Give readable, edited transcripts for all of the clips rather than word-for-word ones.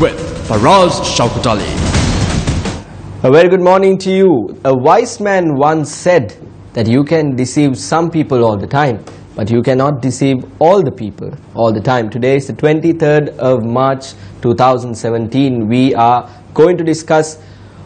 with Faraz Shaukat Ali. A very good morning to you. A wise man once said that you can deceive some people all the time, but you cannot deceive all the people all the time. Today is the 23rd of March 2017. We are going to discuss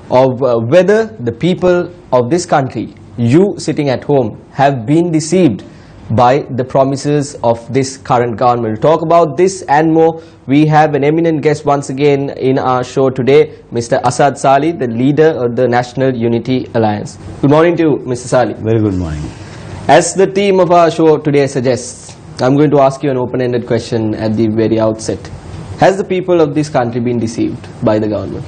of whether the people of this country, you sitting at home, have been deceived by the promises of this current government. To talk about this and more, we have an eminent guest once again in our show today, Mr. Asad Sali, the leader of the National Unity Alliance. Good morning to you, Mr. Sali. Very good morning. As the theme of our show today suggests, I'm going to ask you an open-ended question at the very outset. Has the people of this country been deceived by the government?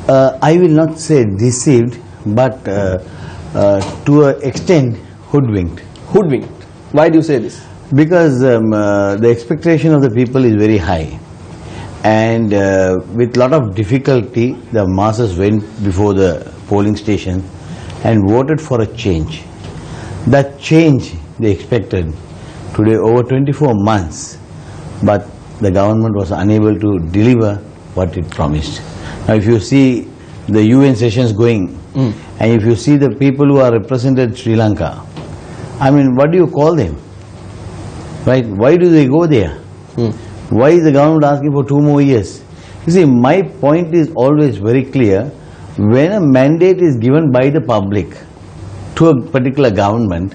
I will not say deceived, but to an extent hoodwinked. Hoodwinked. Why do you say this? Because the expectation of the people is very high, and with lot of difficulty the masses went before the polling station and voted for a change. That change they expected today over 24 months, but the government was unable to deliver what it promised. Now if you see the UN sessions going, and if you see the people who are represented in Sri Lanka, I mean, what do you call them? Right? Why do they go there? Why is the government asking for 2 more years? You see, my point is always very clear. When a mandate is given by the public to a particular government,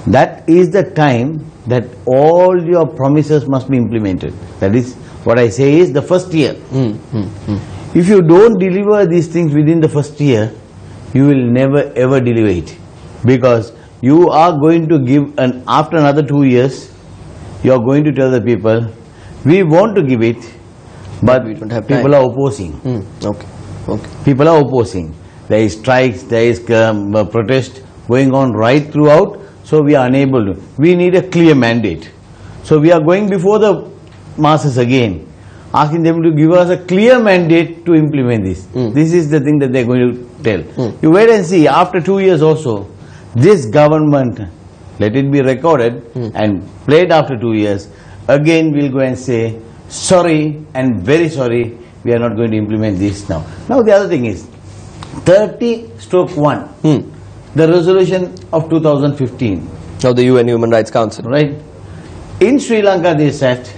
that is the time that all your promises must be implemented. That is what I say is the first year. If you don't deliver these things within the first year, you will never ever deliver it, because you are going to give, and after another 2 years, you are going to tell the people, we want to give it, but we don't have people time. are opposing. Okay. People are opposing. There is strikes, there is protest going on right throughout, so we are unable to. We need a clear mandate. So we are going before the masses again, asking them to give us a clear mandate to implement this. This is the thing that they are going to tell. You wait and see, after 2 years also, this government, let it be recorded and played after 2 years, again will go and say, sorry and very sorry, we are not going to implement this now. Now the other thing is, 30/1, the resolution of 2015. Now the UN Human Rights Council. Right? In Sri Lanka they sat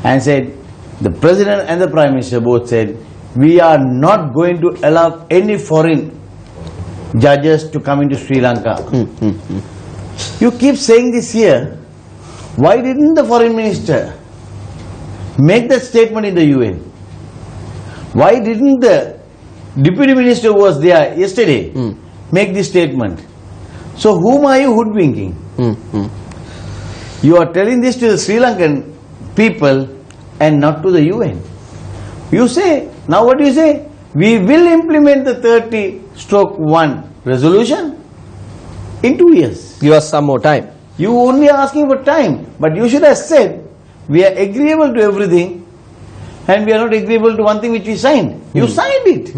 and said, the President and the Prime Minister both said, we are not going to allow any foreign judges to come into Sri Lanka. You keep saying this here. Why didn't the foreign minister make that statement in the UN? Why didn't the deputy minister who was there yesterday make this statement? So whom are you hoodwinking? You are telling this to the Sri Lankan people and not to the UN. You say, now what do you say? We will implement the 30/1 resolution in 2 years. Give us some more time. You only are asking for time, but you should have said, we are agreeable to everything and we are not agreeable to one thing which we signed. You signed it.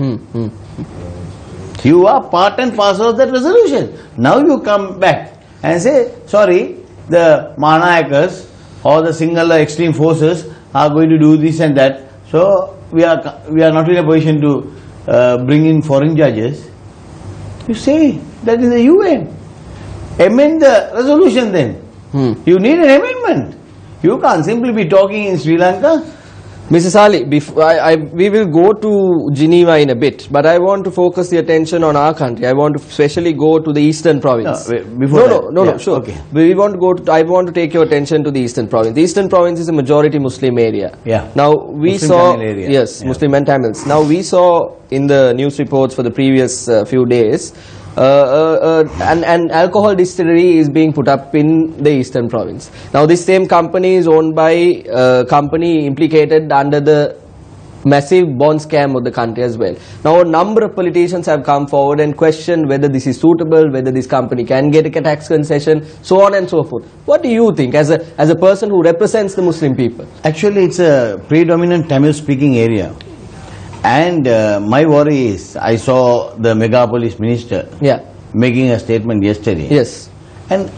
You are part and parcel of that resolution. Now you come back and say, sorry, the Mahanayakas or the Sinhala extreme forces are going to do this and that, so we are not in a position to bring in foreign judges. You say that is the UN. Amend the resolution then. You need an amendment. You can't simply be talking in Sri Lanka. Mrs. Ali, we will go to Geneva in a bit, but I want to focus the attention on our country. I want to especially go to the Eastern Province. No, sure. Okay. I want to take your attention to the Eastern Province. The Eastern Province is a majority Muslim area. Yeah. Now we Muslim saw, Tamil area. yes, Yeah. Muslim and Tamils. Now we saw in the news reports for the previous few days, an alcohol distillery is being put up in the Eastern Province. Now this same company is owned by a company implicated under the massive bond scam of the country as well. Now a number of politicians have come forward and questioned whether this is suitable, whether this company can get a tax concession, so on and so forth. What do you think as a person who represents the Muslim people? Actually it's a predominant Tamil speaking area. And my worry is, I saw the megapolis minister making a statement yesterday. Yes. And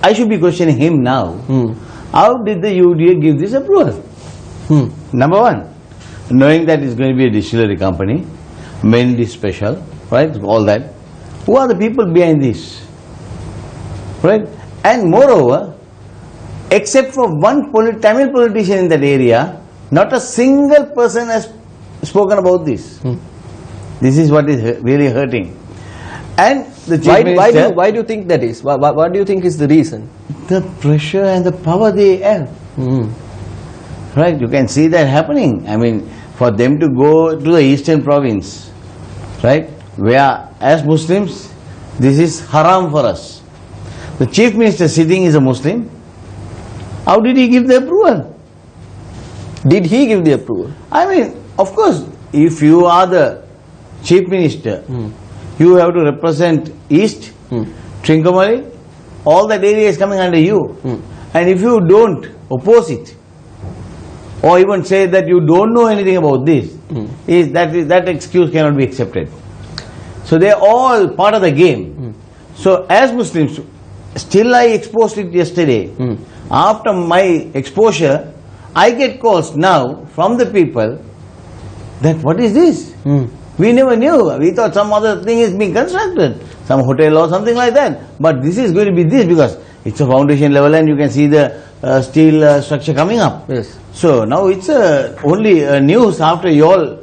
I should be questioning him now. How did the UDA give this approval? Number one. knowing that it's going to be a distillery company, mainly special, right, all that. Who are the people behind this? Right? And moreover, except for one Tamil politician in that area, not a single person has spoken about this. This is what is really hurting. And the chief minister, why do you think that is? What do you think is the reason? The pressure and the power they have. Right? You can see that happening. I mean, for them to go to the eastern province, right, where as Muslims, this is haram for us. The chief minister sitting is a Muslim. How did he give the approval? Did he give the approval? I mean, of course, if you are the chief minister, you have to represent East, Trincomalee, all that area is coming under you. And if you don't oppose it, or even say that you don't know anything about this, that excuse cannot be accepted. So they are all part of the game. So as Muslims, still I exposed it yesterday. After my exposure, I get calls now from the people that what is this? We never knew. We thought some other thing is being constructed, some hotel or something like that. But this is going to be this because it's a foundation level and you can see the steel structure coming up. Yes. So now it's only news after you all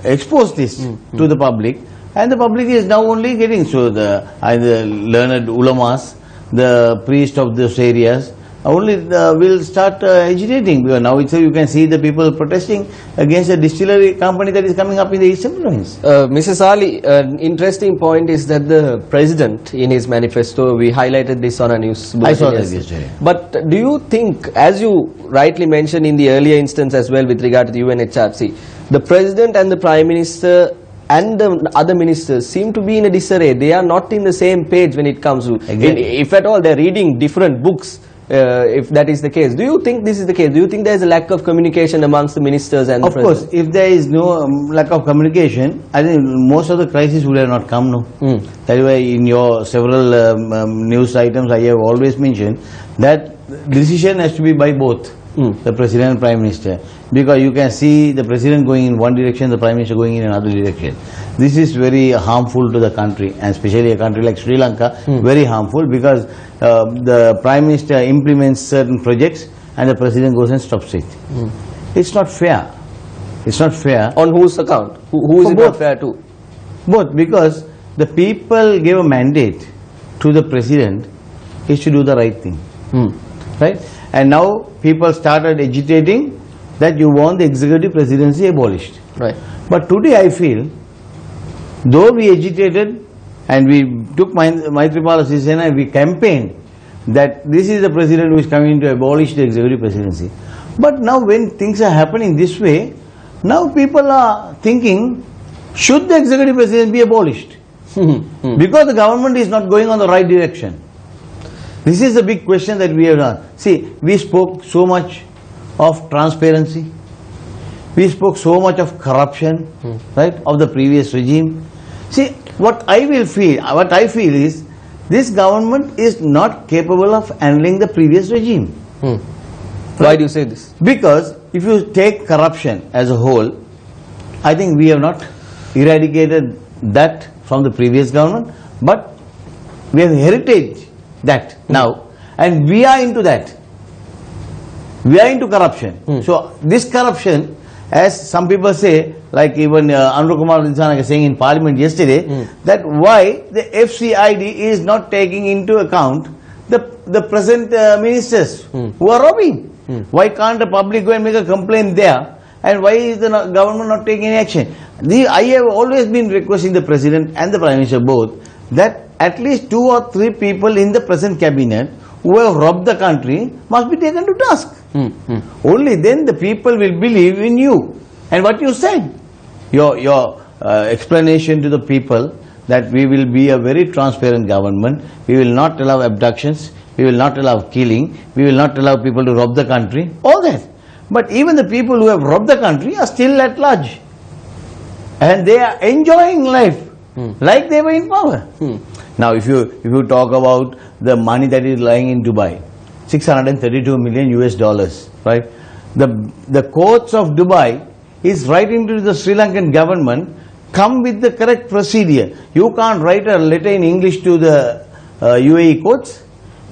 expose this to the public, and the public is now only getting, so the either learned ulamas, the priest of those areas, only will start agitating, because now it's, you can see the people protesting against a distillery company that is coming up in the eastern province. Mrs. Ali, an interesting point is that the president in his manifesto, we highlighted this on a news bulletin. I saw that yesterday. But do you think, as you rightly mentioned in the earlier instance as well with regard to the UNHRC, the president and the prime minister and the other ministers seem to be in a disarray? They are not in the same page when it comes to, if at all, they're reading different books. If that is the case, do you think this is the case? Do you think there is a lack of communication amongst the ministers and the president? Of course, if there is no lack of communication, I think most of the crisis would have not come. No, that is why in your several news items I have always mentioned that decision has to be by both the president and prime minister, because you can see the president going in one direction, the prime minister going in another direction. This is very harmful to the country, and especially a country like Sri Lanka, very harmful, because the prime minister implements certain projects and the president goes and stops it. It's not fair. It's not fair. On whose account? Who is it not fair to? Both, because the people gave a mandate to the president is to do the right thing. Right? And now people started agitating that you want the executive presidency abolished. Right. But today I feel, though we agitated and we took Maithripala Sirisena and we campaigned that this is the president who is coming to abolish the executive presidency. But now when things are happening this way, now people are thinking, should the executive presidency be abolished? Because the government is not going on the right direction. This is the big question that we have done. See, we spoke so much of transparency. We spoke so much of corruption, right, of the previous regime. See, what I feel is, this government is not capable of handling the previous regime. Why do you say this? Because if you take corruption as a whole, I think we have not eradicated that from the previous government, but we have heritage that now, and we are into that. We are into corruption. So this corruption, as some people say, like even Anur Kumar Dinsanaka saying in Parliament yesterday, that why the FCID is not taking into account the present ministers who are robbing. Why can't the public go and make a complaint there? And why is the government not taking any action? I have always been requesting the president and the prime minister both that at least 2 or 3 people in the present cabinet who have robbed the country must be taken to task. Only then the people will believe in you and what you said. Your explanation to the people that we will be a very transparent government, we will not allow abductions, we will not allow killing, we will not allow people to rob the country, all that. But even the people who have robbed the country are still at large. And they are enjoying life like they were in power. Now if you talk about the money that is lying in Dubai, 632 million US dollars, right? The courts of Dubai is writing to the Sri Lankan government, come with the correct procedure. You can't write a letter in English to the UAE courts.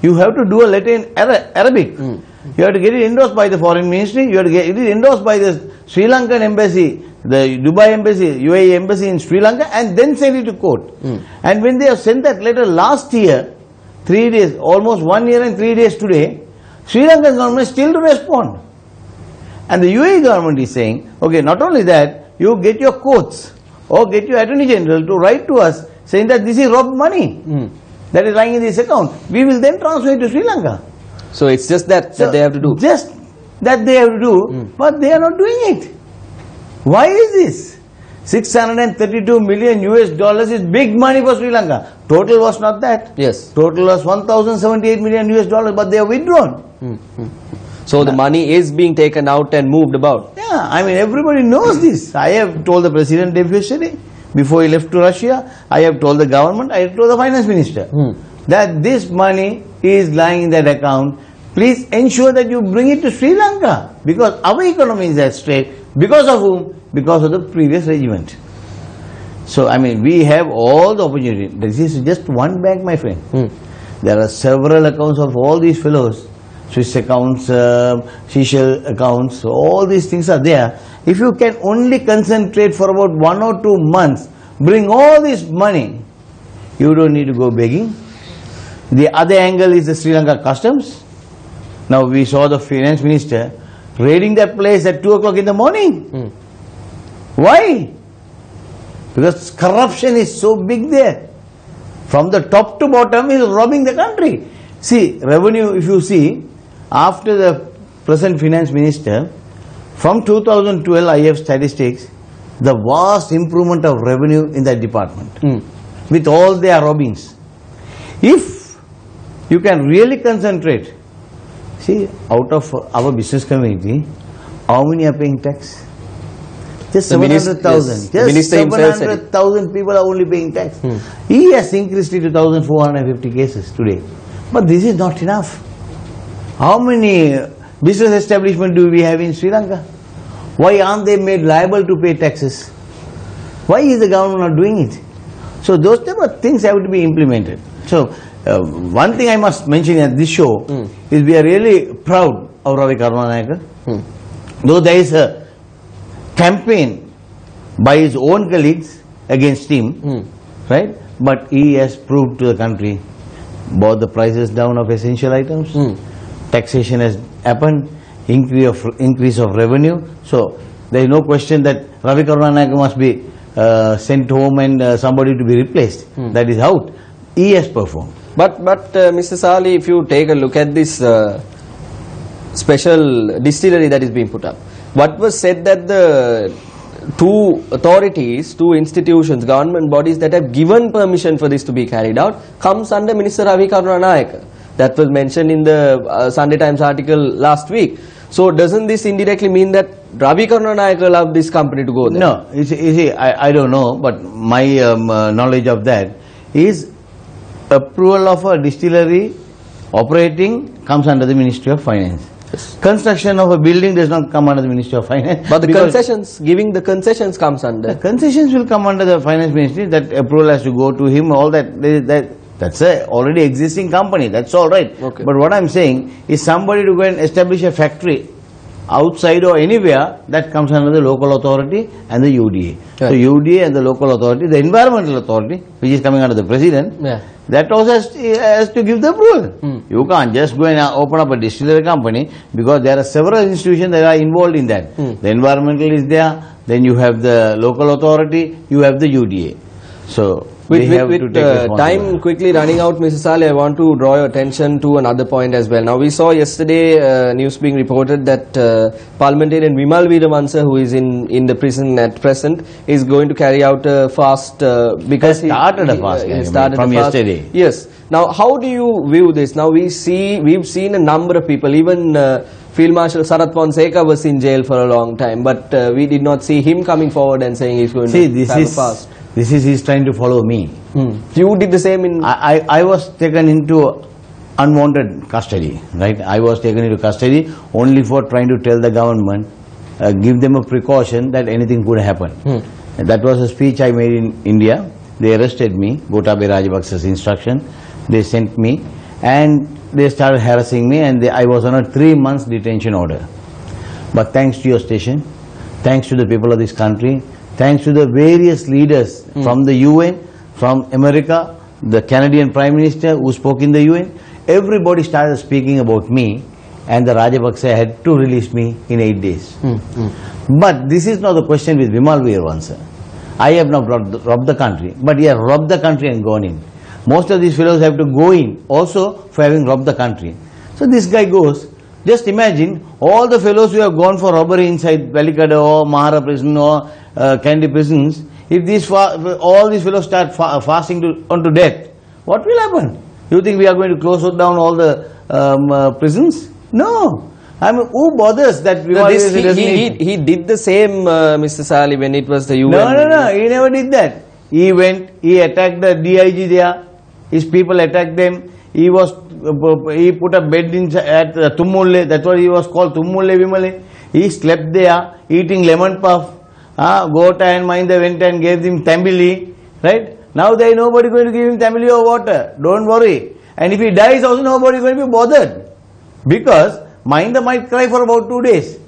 You have to do a letter in Arabic. You have to get it endorsed by the foreign ministry. You have to get it endorsed by the Sri Lankan embassy, the Dubai embassy, UAE embassy in Sri Lanka, and then send it to court. And when they have sent that letter last year, 3 days, almost 1 year and 3 days today, Sri Lankan government still to respond. And the UAE government is saying, okay, not only that, you get your courts or get your Attorney General to write to us saying that this is robbed money that is lying in this account. We will then transfer it to Sri Lanka. So it's just that they have to do. Just that they have to do, but they are not doing it. Why is this? 632 million US dollars is big money for Sri Lanka. Total was not that. Yes. Total was 1078 million US dollars, but they have withdrawn. So the money is being taken out and moved about. Yeah, I mean everybody knows this. I have told the President yesterday, before he left to Russia, I have told the government, I have told the Finance Minister that this money is lying in that account. Please ensure that you bring it to Sri Lanka, because our economy is at stake. Because of whom? Because of the previous regiment. So, I mean, we have all the opportunity. This is just one bank, my friend. There are several accounts of all these fellows. Swiss accounts, Seychelles accounts, all these things are there. If you can only concentrate for about 1 or 2 months, bring all this money, you don't need to go begging. The other angle is the Sri Lanka customs. Now we saw the finance minister raiding that place at 2 o'clock in the morning. Why? Because corruption is so big there. From the top to bottom is robbing the country. See, revenue, if you see, after the present finance minister, from 2012 I have statistics, the vast improvement of revenue in that department with all their robbings. If you can really concentrate, see, out of our business community, how many are paying tax? Just 700,000. Just 700,000 people are only paying tax. He has increased it to 1,450 cases today. But this is not enough. How many business establishments do we have in Sri Lanka? Why aren't they made liable to pay taxes? Why is the government not doing it? So those type of things have to be implemented. So one thing I must mention at this show is we are really proud of Ravi Karunanayake. Though there is a campaign by his own colleagues against him, right? But he has proved to the country, brought the prices down of essential items, taxation has happened, increase of revenue. So there is no question that Ravi Karunanayake must be sent home and somebody to be replaced. That is out. He has performed. But Mr. Sali, if you take a look at this special distillery that is being put up, what was said that the two authorities, two institutions, government bodies that have given permission for this to be carried out comes under Minister Ravi Karunanayake. That was mentioned in the Sunday Times article last week. So doesn't this indirectly mean that Ravi Karunanayake allowed this company to go there? No, you see, I don't know, but my knowledge of that is approval of a distillery operating comes under the Ministry of Finance. Yes. Construction of a building does not come under the Ministry of Finance. But the concessions, giving the concessions comes under. The concessions will come under the Finance Ministry. That approval has to go to him. All that's a already existing company. That's all right. Okay. But what I'm saying is somebody to go and establish a factory outside or anywhere, that comes under the local authority and the UDA. Right. So UDA and the local authority, the environmental authority, which is coming under the president, that also has to give the approval. You can't just go and open up a distillery company, because there are several institutions that are involved in that. The environmental is there, then you have the local authority, you have the UDA. So with time quickly running out, Mrs. Sali, I want to draw your attention to another point as well. Now we saw yesterday news being reported that parliamentarian Vimal Veeramansa, who is in the prison at present, is going to carry out a fast because he started a fast from yesterday. Yes. Now how do you view this? Now we've seen a number of people, even Field Marshal Sarath Fonseca was in jail for a long time, but we did not see him coming forward and saying he's going to have a fast. He's trying to follow me. You did the same in... I was taken into unwanted custody, right? I was taken into custody only for trying to tell the government give them a precaution that anything could happen. And that was a speech I made in India. They arrested me, Gotabaya Rajapaksa's instruction. They sent me and they started harassing me, and I was on a 3 months detention order. But thanks to your station, thanks to the people of this country, thanks to the various leaders from the UN, from America, the Canadian Prime Minister who spoke in the UN, everybody started speaking about me, and the Rajapaksa had to release me in 8 days. But this is not the question with Vimal Veeravansha. I have not robbed the country, but he has robbed the country and gone in. Most of these fellows have to go in also for having robbed the country. So this guy goes, just imagine all the fellows who have gone for robbery inside Velikada or Mahara prison or Kandy prisons, if all these fellows start fasting unto death, what will happen? You think we are going to close down all the prisons? No. I mean, who bothers that? He did the same, Mr. Sali, when it was the UN. No, he never did that. He went, he attacked the DIG there, his people attacked them, he put a bed at Tumulle, that's what he was called, Tumulle Vimale. He slept there, eating lemon puff. Gota and Mahinda went and gave him Tambili, right? Now there is nobody going to give him Tambili or water, don't worry. And if he dies also, nobody is going to be bothered. Because Mahinda might cry for about 2 days.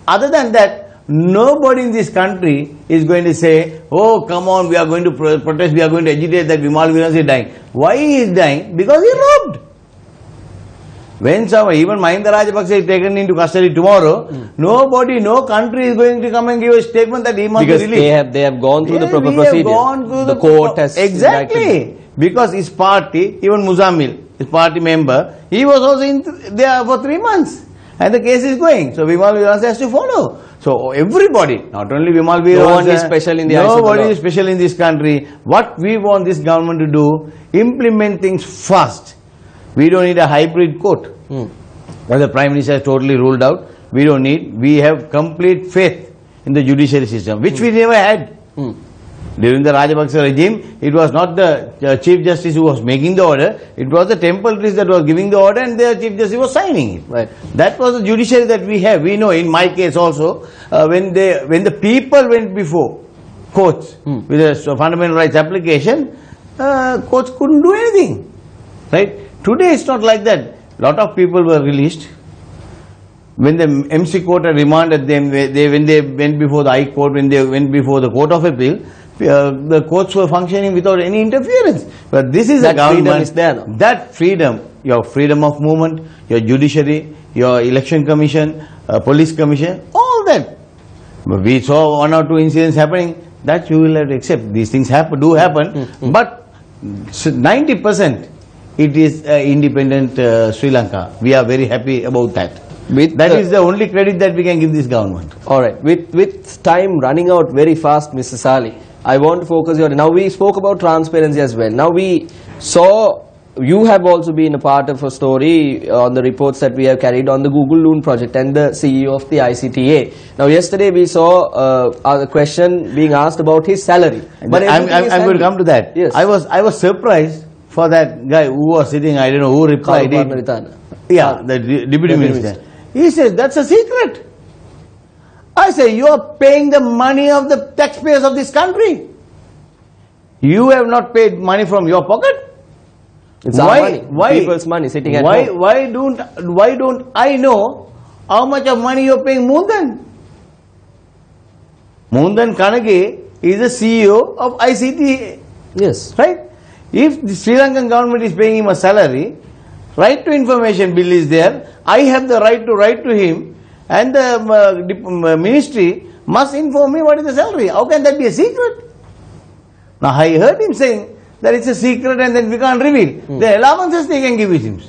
Other than that, nobody in this country is going to say, oh, come on, we are going to protest, we are going to agitate that Vimal Veeravansha is dying. Why he is dying? Because he robbed. When even Mahinda Rajapaksa is taken into custody tomorrow, nobody, no country is going to come and give a statement that he must be released. Because they have gone through the proper procedure. The court has... Exactly. Because his party, even Muzammil, his party member, he was also there for 3 months. And the case is going. So Vimal Veeravansha has to follow. So everybody, not only Vimal Veeravansha, no one is special in the eyes of the law. Nobody is special in this country. What we want this government to do, implement things fast. We don't need a hybrid court. Well, the Prime Minister has totally ruled out. We don't need. We have complete faith in the judiciary system, which we never had. During the Rajapaksa regime, it was not the Chief Justice who was making the order, it was the temple priest that was giving the order and the Chief Justice was signing it. Right. That was the judiciary that we have. We know in my case also, when the people went before courts with a fundamental rights application, courts couldn't do anything. Right? Today it's not like that. Lot of people were released. When the MC court had remanded them, when they went before the High Court, when they went before the Court of Appeal, the courts were functioning without any interference. But this is that a government. Freedom is there now. That freedom, your freedom of movement, your judiciary, your election commission, police commission, all that. We saw 1 or 2 incidents happening. That you will have to accept. These things do happen. But 90% it is independent Sri Lanka. We are very happy about that. That is the only credit that we can give this government. Alright, with time running out very fast, Mr. Sali, I want to focus on, now we spoke about transparency as well. Now we saw, you have also been a part of a story on the reports that we have carried on the Google Loon project and the CEO of the ICTA. Now yesterday we saw a question being asked about his salary. But I'm going to come to that. Yes. I was surprised for that guy who was sitting, I don't know who replied it. Yeah, the Deputy Minister. He says, that's a secret. I say, you are paying the money of the taxpayers of this country. You have not paid money from your pocket. It's our money. Why? People's money sitting at home. Why don't I know how much of money you are paying Mundan? Mundan Kanage is the CEO of ICT. Yes. Right? If the Sri Lankan government is paying him a salary, right to information bill is there, I have the right to write to him, and the ministry must inform me what is the salary. How can that be a secret? Now I heard him saying that it's a secret and then we can't reveal. The allowances they can give it him.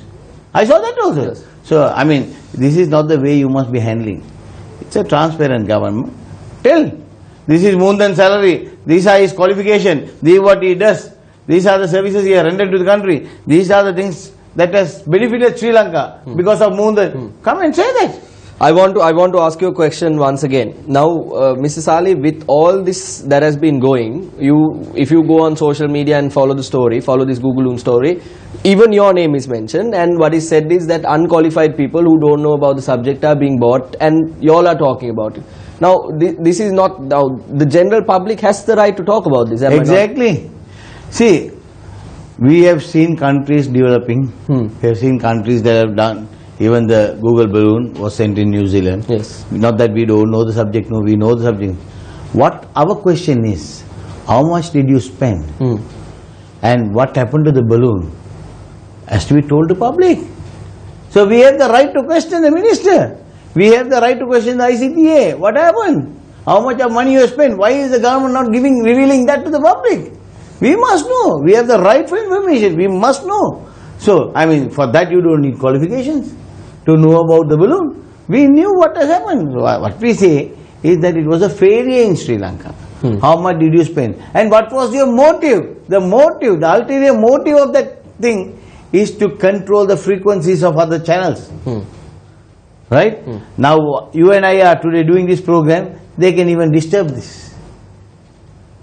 I saw that also. Yes. So I mean, this is not the way you must be handling. It's a transparent government. Tell, this is Mundan's salary, these are his qualification, this is what he does, these are the services he has rendered to the country, these are the things that has benefited Sri Lanka because of Mundan. Come and say that. I want to ask you a question once again. Now, Mr. Sali, with all this that has been going, if you go on social media and follow the story, follow this Google Loon story, even your name is mentioned, and what is said is that unqualified people who don't know about the subject are being bought, and you all are talking about it. Now, this is not, now the general public has the right to talk about this. Exactly. See, we have seen countries developing. We have seen countries that have done. Even the Google balloon was sent in New Zealand. Yes. Not that we don't know the subject. No, we know the subject. What our question is, how much did you spend? And what happened to the balloon has to be told to public. So we have the right to question the minister. We have the right to question the ICTA. What happened? How much of money you have spent? Why is the government not revealing that to the public? We must know. We have the right for information. We must know. So, I mean, for that you don't need qualifications to know about the balloon. We knew what has happened. So what we say is that it was a failure in Sri Lanka. How much did you spend? And what was your motive? The motive, the ulterior motive of that thing is to control the frequencies of other channels. Right? Now, you and I are today doing this program, they can even disturb this.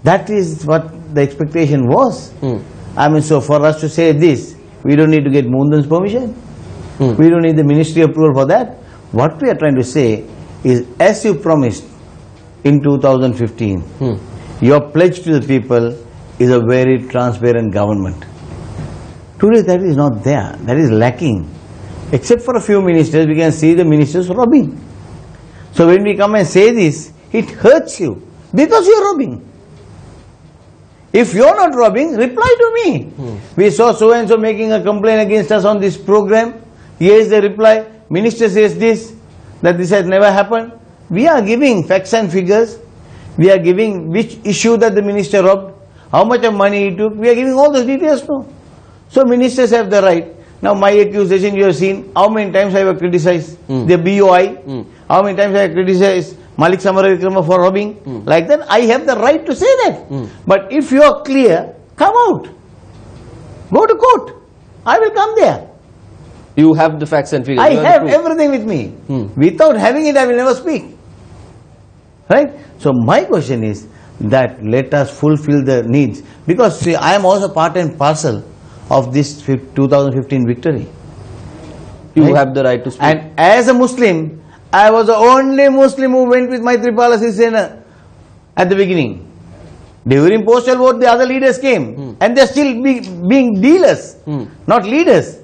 That is what the expectation was. I mean, so for us to say this, we don't need to get Mundan's permission. We don't need the ministry approval for that. What we are trying to say is, as you promised in 2015, your pledge to the people is a very transparent government. Today that is not there. That is lacking. Except for a few ministers, we can see the ministers robbing. So when we come and say this, it hurts you because you are robbing. If you are not robbing, reply to me. We saw so and so making a complaint against us on this program. Here is the reply. Minister says this, that this has never happened. We are giving facts and figures. We are giving which issue that the minister robbed, how much of money he took. We are giving all those details now. So ministers have the right. Now my accusation, you have seen how many times I have criticized the BOI, how many times I have criticized Malik Samaravikrama for robbing. Like that, I have the right to say that. But if you are clear, come out. Go to court. I will come there. You have the facts and figures. I have everything with me. Without having it, I will never speak. Right? So my question is that let us fulfill the needs. Because see, I am also part and parcel of this 2015 victory. You have the right to speak. And as a Muslim, I was the only Muslim who went with Maitripala Sirisena at the beginning. During postal vote, the other leaders came. And they are still being dealers, not leaders.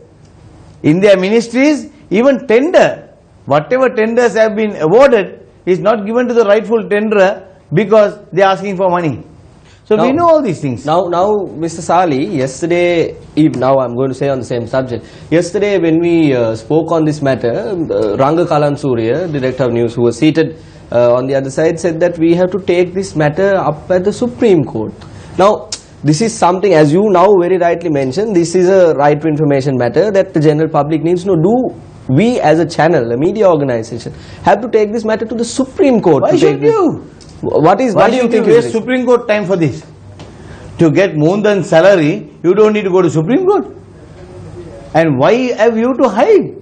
In their ministries, even tender, whatever tenders have been awarded is not given to the rightful tenderer because they are asking for money. So now, we know all these things. Now, Mr. Sali, yesterday, now I'm going to say on the same subject. Yesterday when we spoke on this matter, Ranga Kalan Surya, Director of News, who was seated on the other side, said that we have to take this matter up at the Supreme Court. Now, this is something, as you now very rightly mentioned, this is a right to information matter that the general public needs to know. Do we as a channel, a media organization, have to take this matter to the Supreme Court? Why should you? What do you think? Waste Supreme Court time for this? To get Mundan's salary, you don't need to go to Supreme Court. And why have you to hide?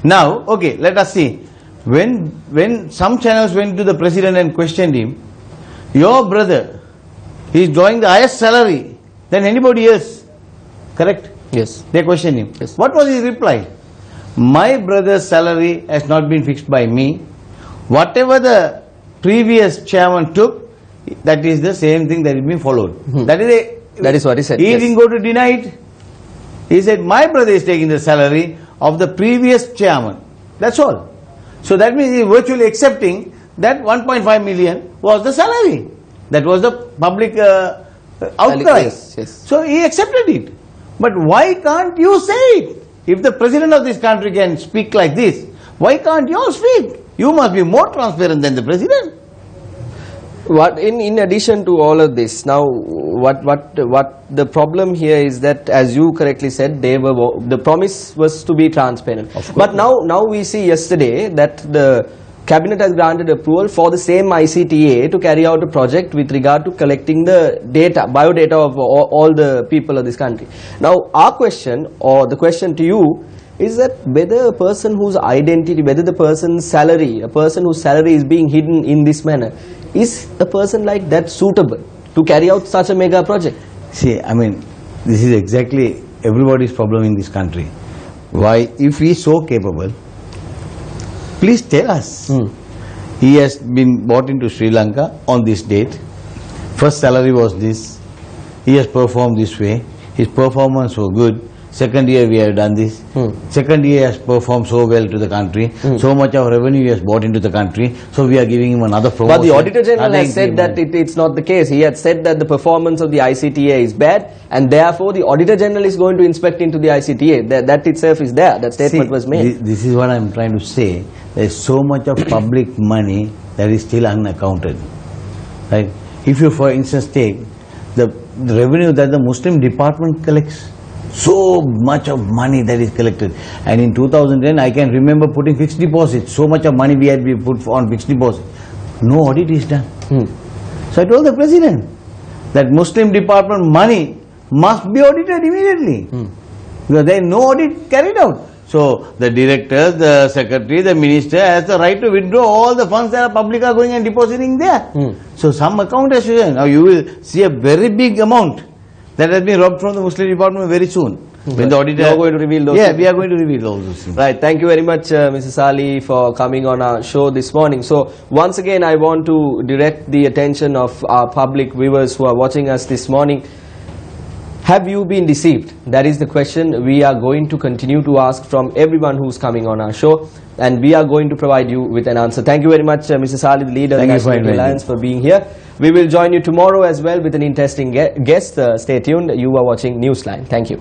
Now, okay, let us see. When some channels went to the president and questioned him, your brother, he is drawing the highest salary than anybody else. Correct? Yes. They questioned him. Yes. What was his reply? My brother's salary has not been fixed by me. Whatever the previous chairman took, that is the same thing that is being followed. That is what he said. He didn't go to deny it. He said, my brother is taking the salary of the previous chairman. That's all. So that means he is virtually accepting that 1.5 million was the salary. That was the public outcry. Yes. So he accepted it. But why can't you say it? If the president of this country can speak like this, why can't you all speak? You must be more transparent than the president. What in addition to all of this, now what the problem here is that, as you correctly said, the promise was to be transparent. But now we see yesterday that the Cabinet has granted approval for the same ICTA to carry out a project with regard to collecting the data, biodata of all the people of this country. Now our question, or the question to you, is that whether a person whose identity, whether the person's salary, a person whose salary is being hidden in this manner, is a person like that suitable to carry out such a mega project? See, I mean, this is exactly everybody's problem in this country. Why, if he is so capable, please tell us. he has been brought into Sri Lanka on this date. First salary was this. He has performed this way. His performance was good. Second year we have done this. Second year he has performed so well to the country. So much of revenue he has brought into the country. So we are giving him another promotion. But the Auditor General has said that it's not the case. He had said that the performance of the ICTA is bad, and therefore the Auditor General is going to inspect into the ICTA. That itself is there. That statement was made. This is what I am trying to say. There is so much of public money that is still unaccounted. Right? If you, for instance, take the revenue that the Muslim department collects, so much of money that is collected, and in 2010 I can remember putting fixed deposits, so much of money we had been put on fixed deposit. No audit is done. So I told the President that Muslim department money must be audited immediately, because there is no audit carried out. So the director, the secretary, the minister has the right to withdraw all the funds that are public are going and depositing there. So some account has to be done. Now you will see a very big amount that has been robbed from the Muslim department very soon. When the auditor... You are going to reveal those things. We are going to reveal all those things. Right. Thank you very much, Mrs. Ali, for coming on our show this morning. So, once again, I want to direct the attention of our public viewers who are watching us this morning. Have you been deceived? That is the question we are going to continue to ask from everyone who's coming on our show, and we are going to provide you with an answer. Thank you very much, Mrs. Ali, the leader of the National Media Alliance, for being here. We will join you tomorrow as well with an interesting guest. Stay tuned. You are watching Newsline. Thank you.